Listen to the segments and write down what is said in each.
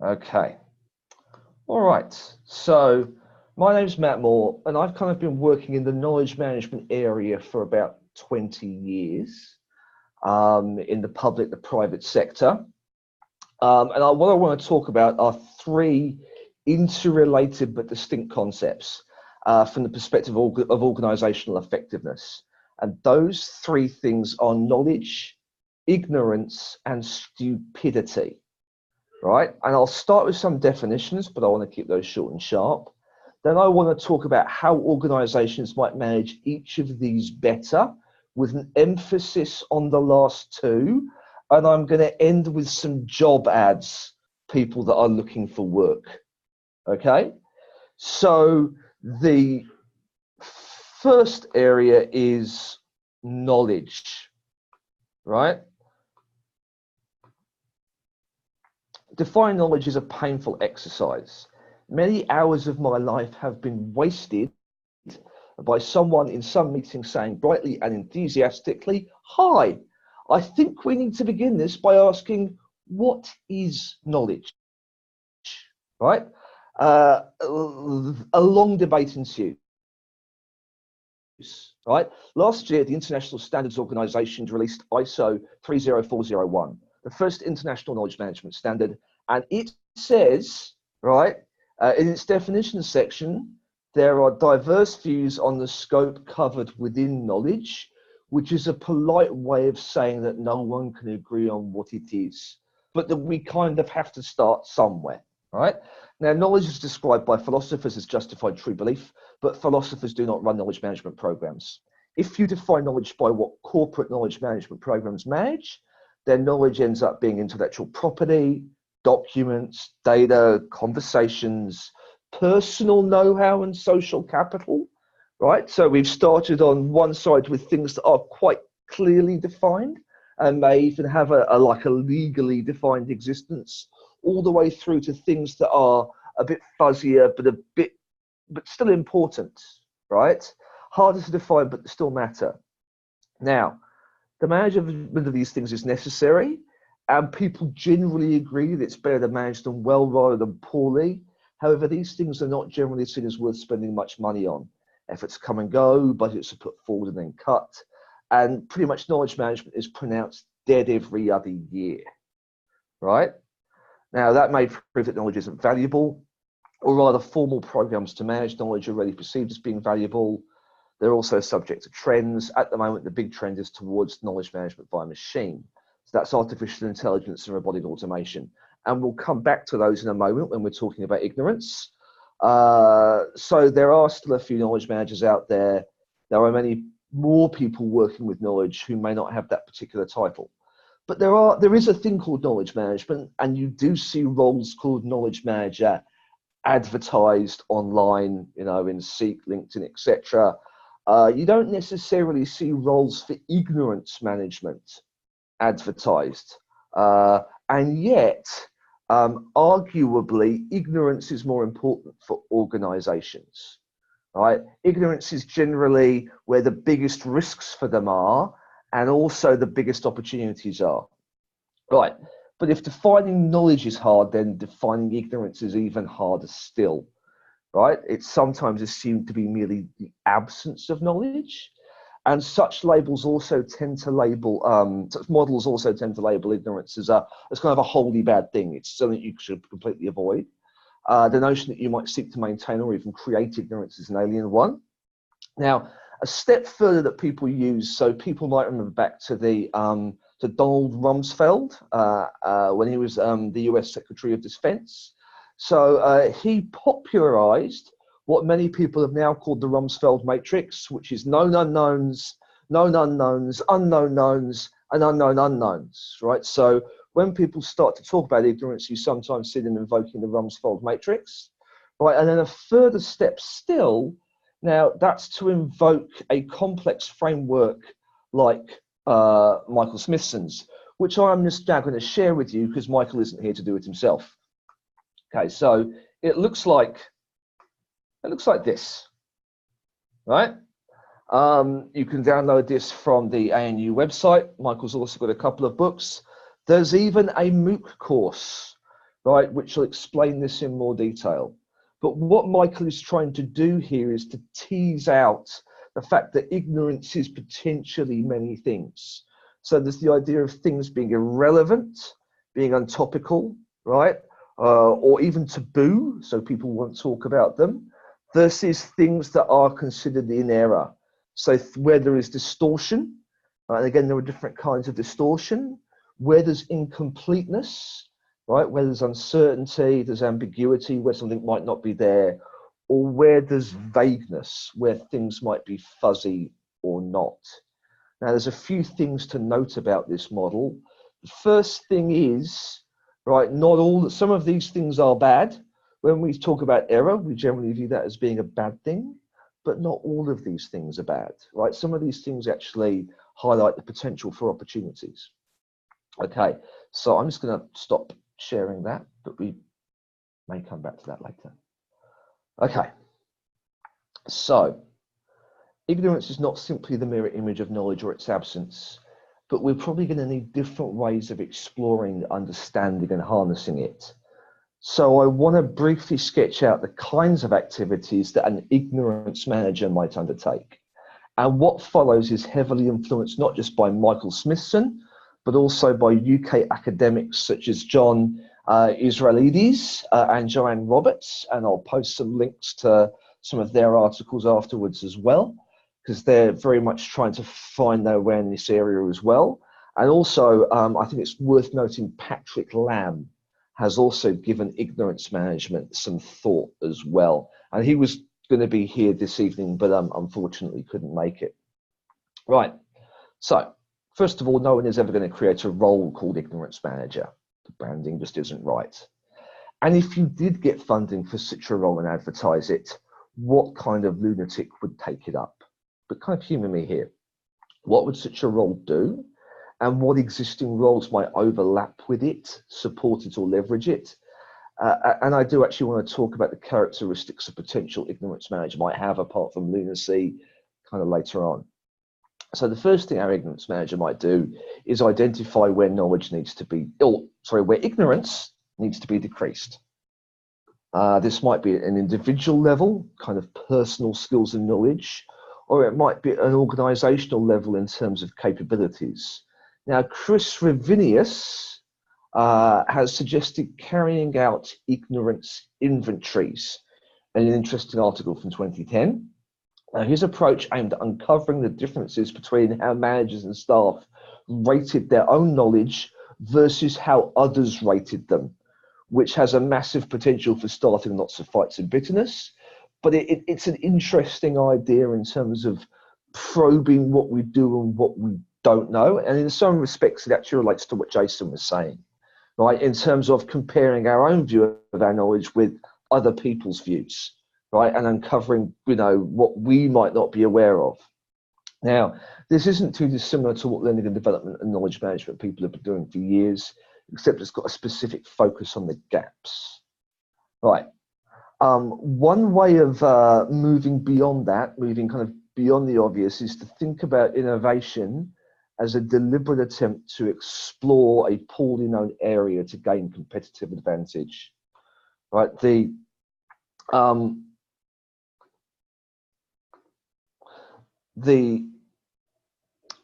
Okay. All right. So my name's Matt Moore, and I've kind of been working in the knowledge management area for about 20 years in the public, the private sector. What I want to talk about are three interrelated but distinct concepts from the perspective of organizational effectiveness. And those three things are knowledge, ignorance, and stupidity. Right? And I'll start with some definitions, but I want to keep those short and sharp. Then I want to talk about how organizations might manage each of these better, with an emphasis on the last two. And I'm going to end with some job ads, people that are looking for work. Okay? So the first area is knowledge, right? Define knowledge is a painful exercise. Many hours of my life have been wasted by someone in some meeting saying brightly and enthusiastically, "Hi, I think we need to begin this by asking, what is knowledge?" Right? A long debate ensues. Right? Last year, the International Standards Organization released ISO 30401, the first international knowledge management standard, and it says, right, in its definitions section, there are diverse views on the scope covered within knowledge, which is a polite way of saying that no one can agree on what it is, but that we kind of have to start somewhere, right? Now, knowledge is described by philosophers as justified true belief, but philosophers do not run knowledge management programs. If you define knowledge by what corporate knowledge management programs manage, then knowledge ends up being intellectual property, documents, data, conversations, personal know-how, and social capital, right? So we've started on one side with things that are quite clearly defined and may even have a legally defined existence, all the way through to things that are a bit fuzzier, but still important, right? Harder to define, but still matter. Now, the management of these things is necessary, and people generally agree that it's better to manage them well rather than poorly. However, these things are not generally seen as worth spending much money on. Efforts come and go, budgets are put forward and then cut, and pretty much knowledge management is pronounced dead every other year, right? Now, that may prove that knowledge isn't valuable, or rather formal programs to manage knowledge are already perceived as being valuable. They're also subject to trends. At the moment, the big trend is towards knowledge management by machine. So that's artificial intelligence and robotic automation. And we'll come back to those in a moment when we're talking about ignorance. So there are still a few knowledge managers out there. There are many more people working with knowledge who may not have that particular title. But there is a thing called knowledge management, and you do see roles called knowledge manager advertised online, in Seek, LinkedIn, etc. You don't necessarily see roles for ignorance management advertised, and yet, arguably, ignorance is more important for organizations, right? Ignorance is generally where the biggest risks for them are, and also the biggest opportunities are, right? But if defining knowledge is hard, then defining ignorance is even harder still, right? It's sometimes assumed to be merely the absence of knowledge. And such labels also tend to label, such models also tend to label ignorance as kind of a wholly bad thing. It's something you should completely avoid. The notion that you might seek to maintain or even create ignorance is an alien one. Now, a step further that people use, so people might remember back to to Donald Rumsfeld when he was the US Secretary of Defense. So he popularized what many people have now called the Rumsfeld matrix, which is known unknowns, known unknowns, unknown knowns, and unknown unknowns, right? So when people start to talk about ignorance, you sometimes see them invoking the Rumsfeld matrix, right? And then a further step still, now that's to invoke a complex framework like Michael Smithson's, which I'm just now going to share with you because Michael isn't here to do it himself. Okay, so it looks like this, right? You can download this from the ANU website. Michael's also got a couple of books. There's even a MOOC course, right, which will explain this in more detail. But what Michael is trying to do here is to tease out the fact that ignorance is potentially many things. So there's the idea of things being irrelevant, being untopical, right? Or even taboo, so people won't talk about them, versus things that are considered in error. So where there is distortion, and again, there are different kinds of distortion, where there's incompleteness, right? Where there's uncertainty, there's ambiguity, where something might not be there, or where there's vagueness, where things might be fuzzy or not. Now, there's a few things to note about this model. The first thing is, right, some of these things are bad. When we talk about error, we generally view that as being a bad thing, but not all of these things are bad, right? Some of these things actually highlight the potential for opportunities. Okay, so I'm just going to stop sharing that, but we may come back to that later. Okay, so ignorance is not simply the mirror image of knowledge or its absence, but we're probably going to need different ways of exploring, understanding, and harnessing it. So I want to briefly sketch out the kinds of activities that an ignorance manager might undertake. And what follows is heavily influenced not just by Michael Smithson, but also by UK academics such as John Israelides and Joanne Roberts. And I'll post some links to some of their articles afterwards as well, because they're very much trying to find their way in this area as well. And also, I think it's worth noting Patrick Lamb has also given ignorance management some thought as well. And he was going to be here this evening, but unfortunately couldn't make it. Right, so first of all, no one is ever going to create a role called ignorance manager. The branding just isn't right. And if you did get funding for such a role and advertise it, what kind of lunatic would take it up? But kind of humor me here. What would such a role do? And what existing roles might overlap with it, support it, or leverage it? And I do actually want to talk about the characteristics a potential ignorance manager might have, apart from lunacy, kind of later on. So the first thing our ignorance manager might do is identify where knowledge needs to be, where ignorance needs to be decreased. This might be at an individual level, kind of personal skills and knowledge, or it might be at an organizational level in terms of capabilities. Now, Chris Ravinius has suggested carrying out ignorance inventories, an interesting article from 2010. His approach aimed at uncovering the differences between how managers and staff rated their own knowledge versus how others rated them, which has a massive potential for starting lots of fights and bitterness. But it's an interesting idea in terms of probing what we do and what we don't know. And in some respects, it actually relates to what Jason was saying, right? In terms of comparing our own view of our knowledge with other people's views, right? And uncovering, what we might not be aware of. Now, this isn't too dissimilar to what learning and development and knowledge management people have been doing for years, except it's got a specific focus on the gaps. Right. One way of moving beyond that, moving kind of beyond the obvious, is to think about innovation as a deliberate attempt to explore a poorly known area to gain competitive advantage. Right. The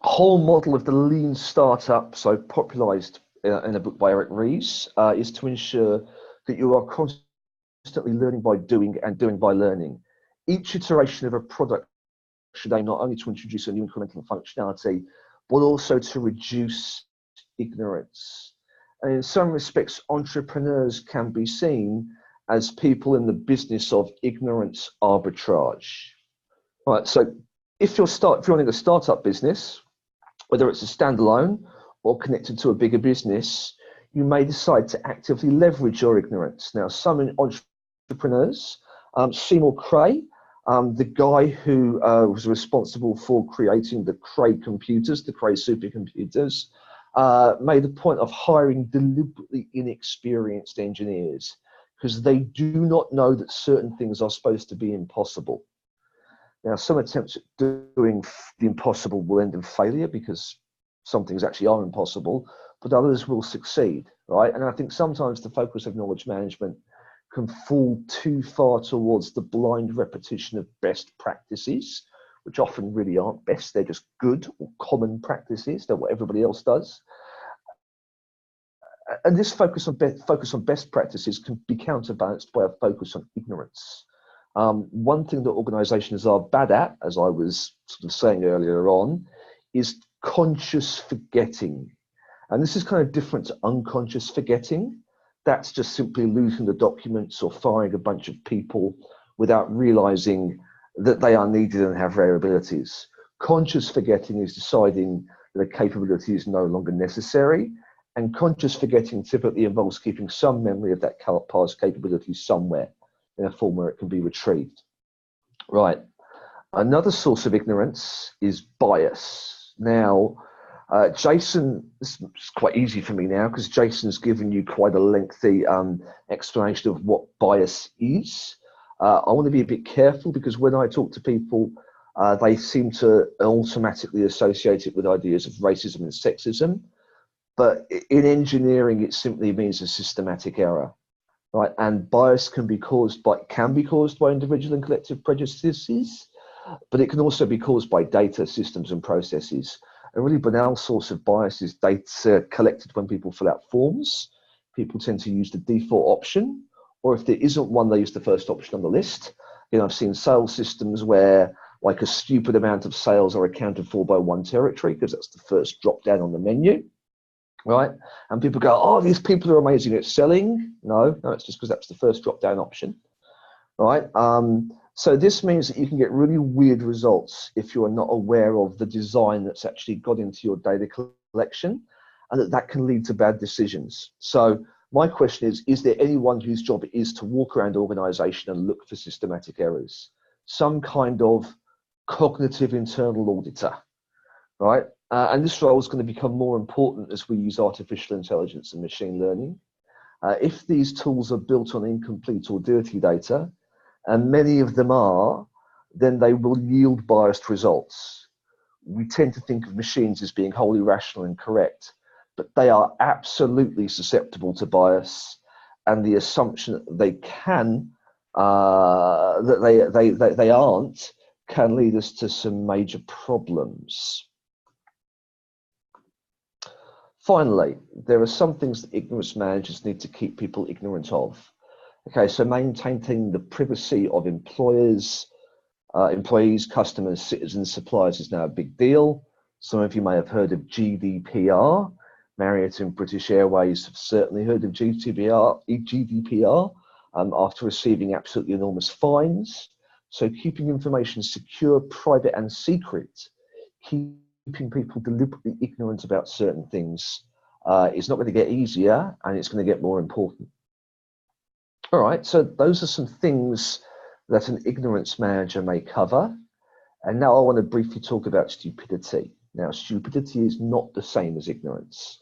whole model of the lean startup, so popularized in a book by Eric Ries, is to ensure that you are constantly learning by doing and doing by learning. Each iteration of a product should aim not only to introduce a new incremental functionality, but also to reduce ignorance. And in some respects, entrepreneurs can be seen as people in the business of ignorance arbitrage. Right, so if you're running a startup business, whether it's a standalone or connected to a bigger business, you may decide to actively leverage your ignorance. Now, some entrepreneurs, Seymour Cray, the guy who was responsible for creating the Cray computers, the Cray supercomputers, made a point of hiring deliberately inexperienced engineers because they do not know that certain things are supposed to be impossible. Now, some attempts at doing the impossible will end in failure because some things actually are impossible, but others will succeed, right? And I think sometimes the focus of knowledge management can fall too far towards the blind repetition of best practices, which often really aren't best. They're just good or common practices. They're what everybody else does. And this focus on best practices can be counterbalanced by a focus on ignorance. One thing that organizations are bad at, as I was sort of saying earlier on, is conscious forgetting. And this is kind of different to unconscious forgetting. That's just simply losing the documents or firing a bunch of people without realizing that they are needed and have rare abilities. Conscious forgetting is deciding that a capability is no longer necessary. And conscious forgetting typically involves keeping some memory of that past capability somewhere in a form where it can be retrieved. Right. Another source of ignorance is bias. Now, Jason, this is quite easy for me now because Jason's given you quite a lengthy explanation of what bias is. I want to be a bit careful because when I talk to people, they seem to automatically associate it with ideas of racism and sexism. But in engineering, it simply means a systematic error, right? And bias can be caused by individual and collective prejudices, but it can also be caused by data, systems, and processes. A really banal source of bias is data collected when people fill out forms. People tend to use the default option, or if there isn't one, they use the first option on the list. You know, I've seen sales systems where like a stupid amount of sales are accounted for by one territory because that's the first drop down on the menu, right? And people go, oh, these people are amazing at selling. No, it's just because that's the first drop down option, right? So this means that you can get really weird results if you are not aware of the design that's actually got into your data collection, and that can lead to bad decisions. So my question is there anyone whose job it is to walk around the organization and look for systematic errors? Some kind of cognitive internal auditor, right? And this role is going to become more important as we use artificial intelligence and machine learning. If these tools are built on incomplete or dirty data, and many of them are, then they will yield biased results. We tend to think of machines as being wholly rational and correct, but they are absolutely susceptible to bias, and the assumption that they can, that they aren't, can lead us to some major problems. Finally, there are some things that ignorance managers need to keep people ignorant of. Okay, so maintaining the privacy of employees, customers, citizens, suppliers is now a big deal. Some of you may have heard of GDPR. Marriott and British Airways have certainly heard of GDPR after receiving absolutely enormous fines. So keeping information secure, private, and secret, keeping people deliberately ignorant about certain things is not going to get easier, and it's going to get more important. All right, so those are some things that an ignorance manager may cover. And now I want to briefly talk about stupidity. Now, stupidity is not the same as ignorance.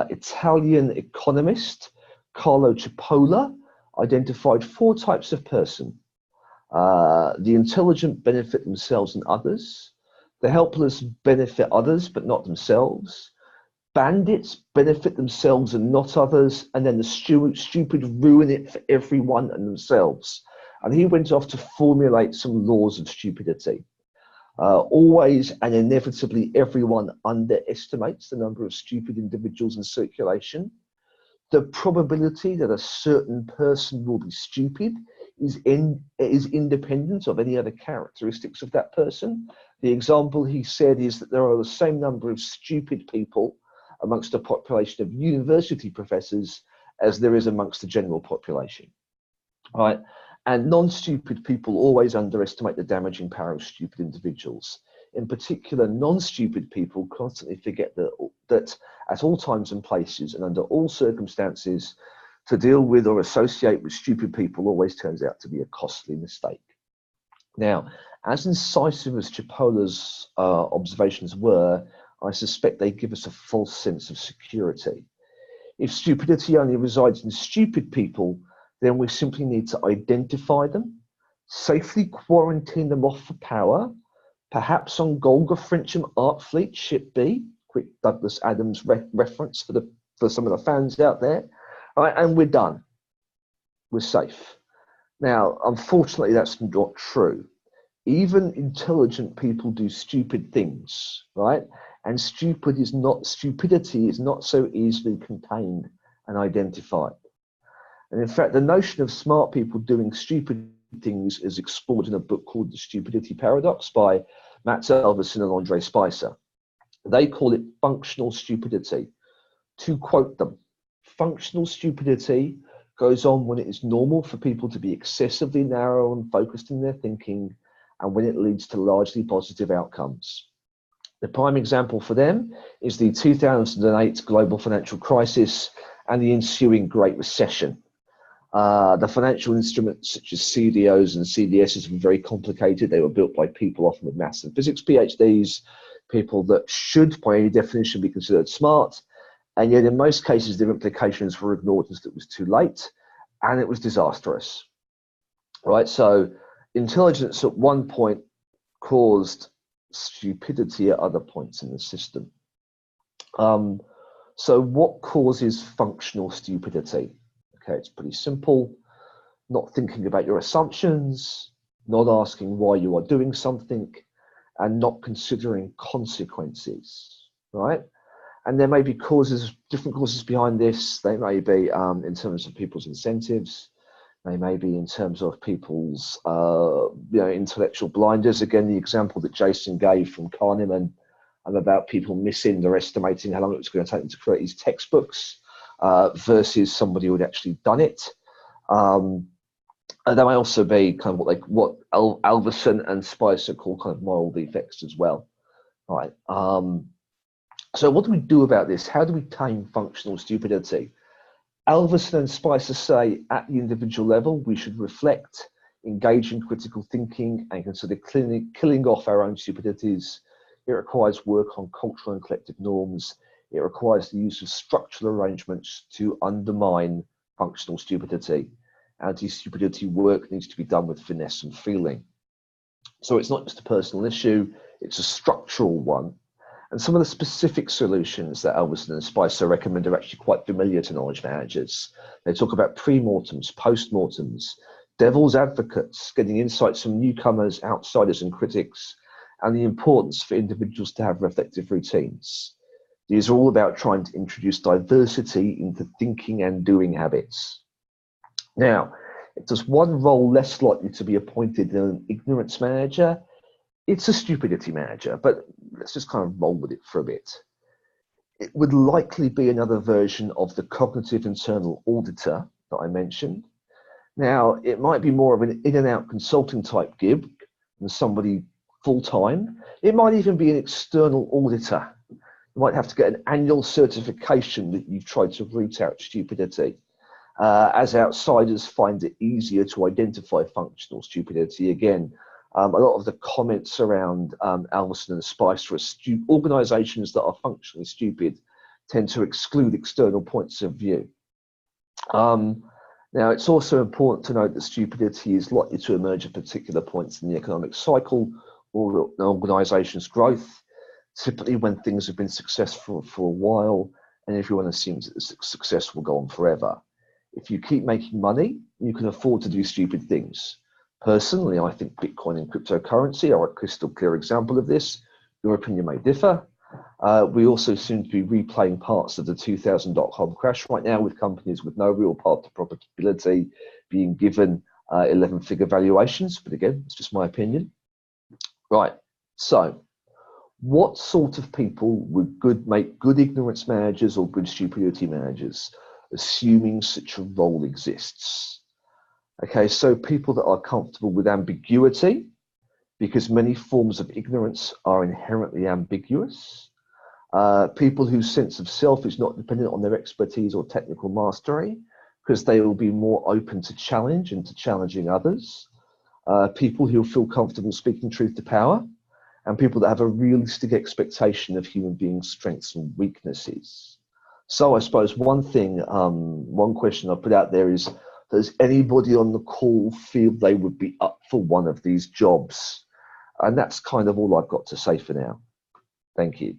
Italian economist Carlo Cipolla identified 4 types of person. The intelligent benefit themselves and others. The helpless benefit others, but not themselves. Bandits benefit themselves and not others, and then the stupid ruin it for everyone and themselves. And he went off to formulate some laws of stupidity. Always and inevitably, everyone underestimates the number of stupid individuals in circulation. The probability that a certain person will be stupid is independent of any other characteristics of that person. The example he said is that there are the same number of stupid people amongst a population of university professors as there is amongst the general population, right? And non-stupid people always underestimate the damaging power of stupid individuals. In particular, non-stupid people constantly forget that at all times and places and under all circumstances, to deal with or associate with stupid people always turns out to be a costly mistake. Now, as incisive as Cipolla's observations were, I suspect they give us a false sense of security. If stupidity only resides in stupid people, then we simply need to identify them, safely quarantine them off for power, perhaps on Golga Frencham Art Fleet Ship B, quick Douglas Adams reference for some of the fans out there. All right, and we're done. We're safe. Now, unfortunately, that's not true. Even intelligent people do stupid things, right? And stupidity is not so easily contained and identified. And in fact, the notion of smart people doing stupid things is explored in a book called The Stupidity Paradox by Matt Alverson and Andre Spicer. They call it functional stupidity. To quote them, functional stupidity goes on when it is normal for people to be excessively narrow and focused in their thinking, and when it leads to largely positive outcomes. The prime example for them is the 2008 global financial crisis and the ensuing Great Recession. The financial instruments such as CDOs and CDSs were very complicated. They were built by people often with maths and physics PhDs, people that should, by any definition, be considered smart. And yet, in most cases, their implications were ignored as it was too late, and it was disastrous. Right? So, intelligence at one point caused stupidity at other points in the system. So, what causes functional stupidity? Okay, it's pretty simple. Not thinking about your assumptions, not asking why you are doing something, and not considering consequences, right? And there may be different causes behind this. They may be in terms of people's incentives. They may be in terms of people's intellectual blinders. Again, the example that Jason gave from Kahneman about people missing or estimating how long it was going to take them to create these textbooks versus somebody who had actually done it. And there may also be kind of what Alverson and Spicer call kind of moral defects as well. Right. So what do we do about this? How do we tame functional stupidity? Alverson and Spicer say at the individual level, we should reflect, engage in critical thinking, and consider killing off our own stupidities. It requires work on cultural and collective norms. It requires the use of structural arrangements to undermine functional stupidity. Anti-stupidity work needs to be done with finesse and feeling. So it's not just a personal issue, it's a structural one. And some of the specific solutions that Alverson and Spicer recommend are actually quite familiar to knowledge managers. They talk about pre-mortems, post-mortems, devil's advocates, getting insights from newcomers, outsiders, and critics, and the importance for individuals to have reflective routines. These are all about trying to introduce diversity into thinking and doing habits. Now, if there's one role less likely to be appointed than an ignorance manager, it's a stupidity manager, but let's just kind of roll with it for a bit. It would likely be another version of the cognitive internal auditor that I mentioned. Now, it might be more of an in and out consulting type gig than somebody full-time. It might even be an external auditor. You might have to get an annual certification that you've tried to root out stupidity. As outsiders find it easier to identify functional stupidity. Again, a lot of the comments around Alverson and Spicer are organizations that are functionally stupid tend to exclude external points of view. Now, it's also important to note that stupidity is likely to emerge at particular points in the economic cycle or an organization's growth, typically when things have been successful for a while and everyone assumes that the success will go on forever. If you keep making money, you can afford to do stupid things. Personally, I think Bitcoin and cryptocurrency are a crystal clear example of this. Your opinion may differ. We also seem to be replaying parts of the 2000 dot-com crash right now, with companies with no real path to profitability being given 11-figure valuations. But again, it's just my opinion. Right, so what sort of people would make good ignorance managers or good stupidity managers, assuming such a role exists? Okay, so people that are comfortable with ambiguity, because many forms of ignorance are inherently ambiguous. People whose sense of self is not dependent on their expertise or technical mastery, because they will be more open to challenge and to challenging others. People who feel comfortable speaking truth to power, and people that have a realistic expectation of human beings' strengths and weaknesses. So I suppose one question I put out there is, does anybody on the call feel they would be up for one of these jobs? And that's kind of all I've got to say for now. Thank you.